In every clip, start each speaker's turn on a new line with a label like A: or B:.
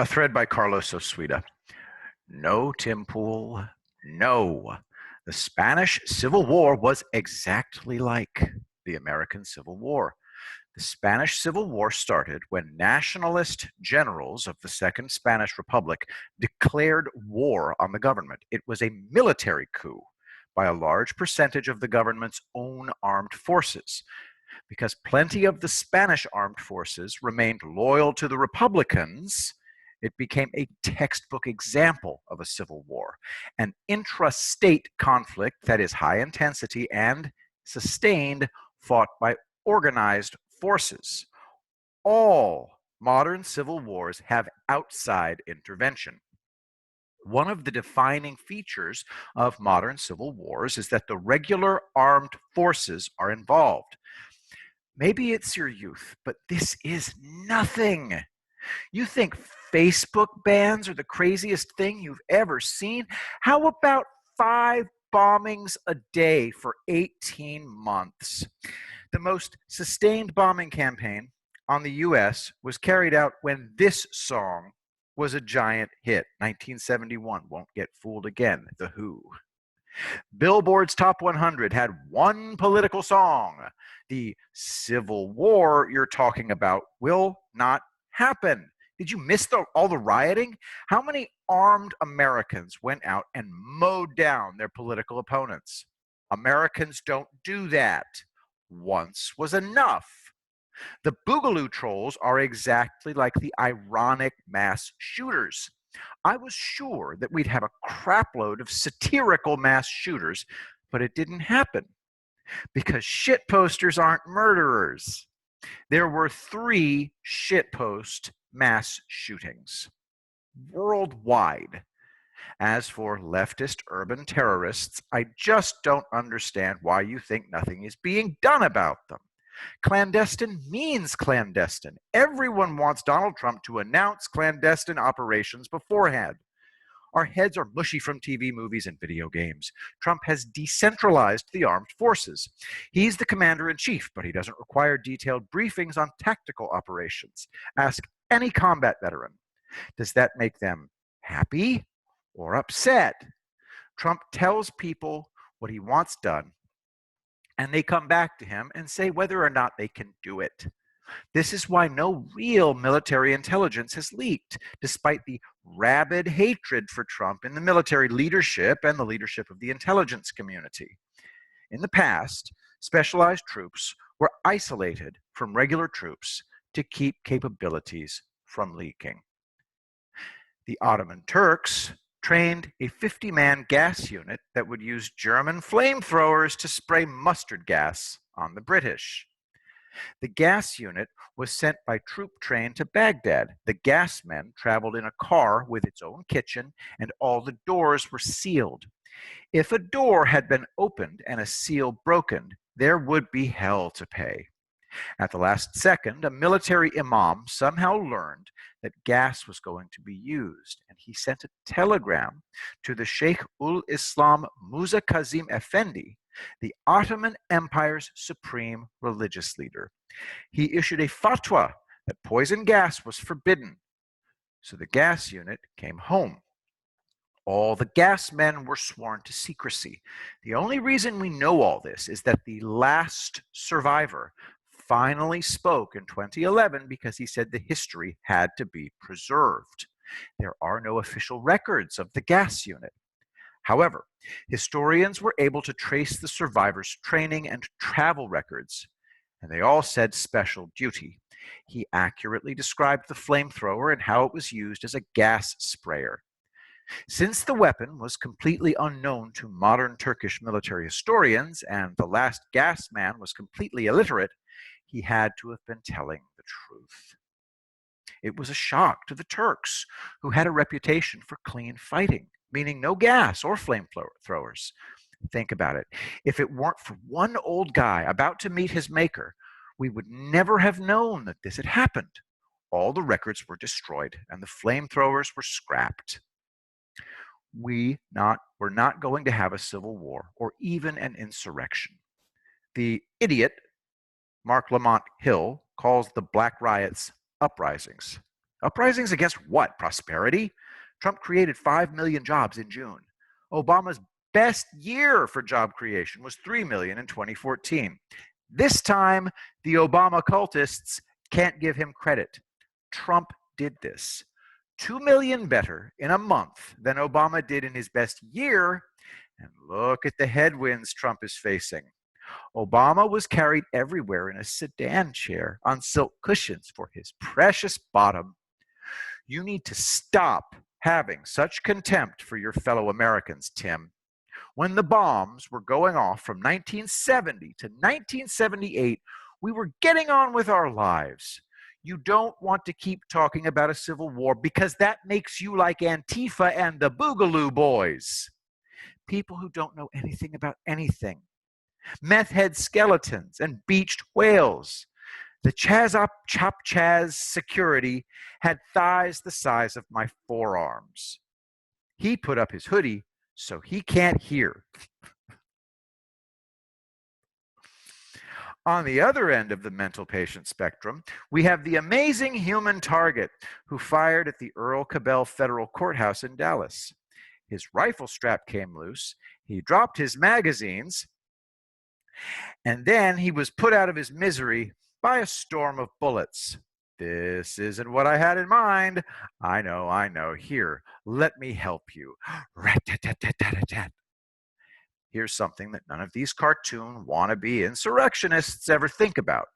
A: A thread by Carlos Osuida. No, Tim Pool, no. The Spanish Civil War was exactly like the American Civil War. The Spanish Civil War started when nationalist generals of the Second Spanish Republic declared war on the government. It was a military coup by a large percentage of the government's own armed forces. Because plenty of the Spanish armed forces remained loyal to the Republicans, it became a textbook example of a civil war, an intra-state conflict that is high intensity and sustained, fought by organized forces. All modern civil wars have outside intervention. One of the defining features of modern civil wars is that the regular armed forces are involved. Maybe it's your youth, but this is nothing. You think Facebook bans are the craziest thing you've ever seen? How about 5 bombings a day for 18 months? The most sustained bombing campaign on the US was carried out when this song was a giant hit. 1971, Won't Get Fooled Again, The Who. Billboard's Top 100 had one political song. The Civil War you're talking about will not happen. Did you miss all the rioting? How many armed Americans went out and mowed down their political opponents? Americans don't do that. Once was enough. The Boogaloo trolls are exactly like the ironic mass shooters. I was sure that we'd have a crapload of satirical mass shooters, but it didn't happen because shitposters aren't murderers. There were 3 shitpost mass shootings worldwide. As for leftist urban terrorists, I just don't understand why you think nothing is being done about them. Clandestine means clandestine. Everyone wants Donald Trump to announce clandestine operations beforehand. Our heads are mushy from TV, movies, and video games. Trump has decentralized the armed forces. He's the commander in chief, but he doesn't require detailed briefings on tactical operations. Ask any combat veteran. Does that make them happy or upset? Trump tells people what he wants done, and they come back to him and say whether or not they can do it. This is why no real military intelligence has leaked, despite the rabid hatred for Trump in the military leadership and the leadership of the intelligence community. In the past, specialized troops were isolated from regular troops to keep capabilities from leaking. The Ottoman Turks trained a 50-man gas unit that would use German flamethrowers to spray mustard gas on the British. The gas unit was sent by troop train to Baghdad. The gas men traveled in a car with its own kitchen, and all the doors were sealed. If a door had been opened and a seal broken, there would be hell to pay. At the last second, a military imam somehow learned that gas was going to be used, and he sent a telegram to the Sheikh ul Islam Musa Kazim Effendi, the Ottoman Empire's supreme religious leader. He issued a fatwa that poison gas was forbidden, so the gas unit came home. All the gas men were sworn to secrecy. The only reason we know all this is that the last survivor finally spoke in 2011 because he said the history had to be preserved. There are no official records of the gas unit. However, historians were able to trace the survivors' training and travel records, and they all said special duty. He accurately described the flamethrower and how it was used as a gas sprayer. Since the weapon was completely unknown to modern Turkish military historians and the last gas man was completely illiterate, he had to have been telling the truth. It was a shock to the Turks, who had a reputation for clean fighting, meaning no gas or flamethrowers. Think about it. If it weren't for one old guy about to meet his maker, we would never have known that this had happened. All the records were destroyed and the flamethrowers were scrapped. We're not going to have a civil war or even an insurrection. The idiot Mark Lamont Hill calls the Black Riots uprisings. Uprisings against what? Prosperity? Trump created 5 million jobs in June. Obama's best year for job creation was 3 million in 2014. This time, the Obama cultists can't give him credit. Trump did this. 2 million better in a month than Obama did in his best year. And look at the headwinds Trump is facing. Obama was carried everywhere in a sedan chair on silk cushions for his precious bottom. You need to stop having such contempt for your fellow Americans, Tim. When the bombs were going off from 1970 to 1978, we were getting on with our lives. You don't want to keep talking about a civil war because that makes you like Antifa and the Boogaloo Boys. People who don't know anything about anything. Meth head skeletons and beached whales. The Chazop Chop Chaz security had thighs the size of my forearms. He put up his hoodie so he can't hear. On the other end of the mental patient spectrum, we have the amazing human target who fired at the Earl Cabell Federal Courthouse in Dallas. His rifle strap came loose, he dropped his magazines, and then he was put out of his misery by a storm of bullets. This isn't what I had in mind. I know. Here, let me help you. Rat-tat-tat-tat-tat-tat. Here's something that none of these cartoon wannabe insurrectionists ever think about.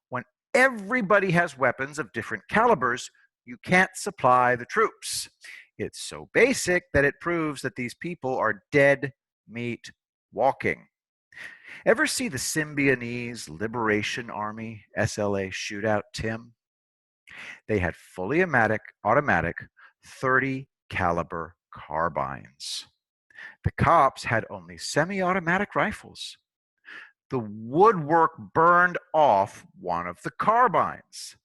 A: When everybody has weapons of different calibers, you can't supply the troops. It's so basic that it proves that these people are dead meat walking. Ever see the Symbionese Liberation Army SLA shootout, Tim? They had fully automatic 30 caliber carbines. The cops had only semi-automatic rifles. The woodwork burned off one of the carbines.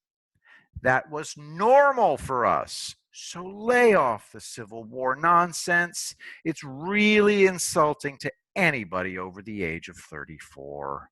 A: That was normal for us. So lay off the Civil War nonsense. It's really insulting to anybody over the age of 34.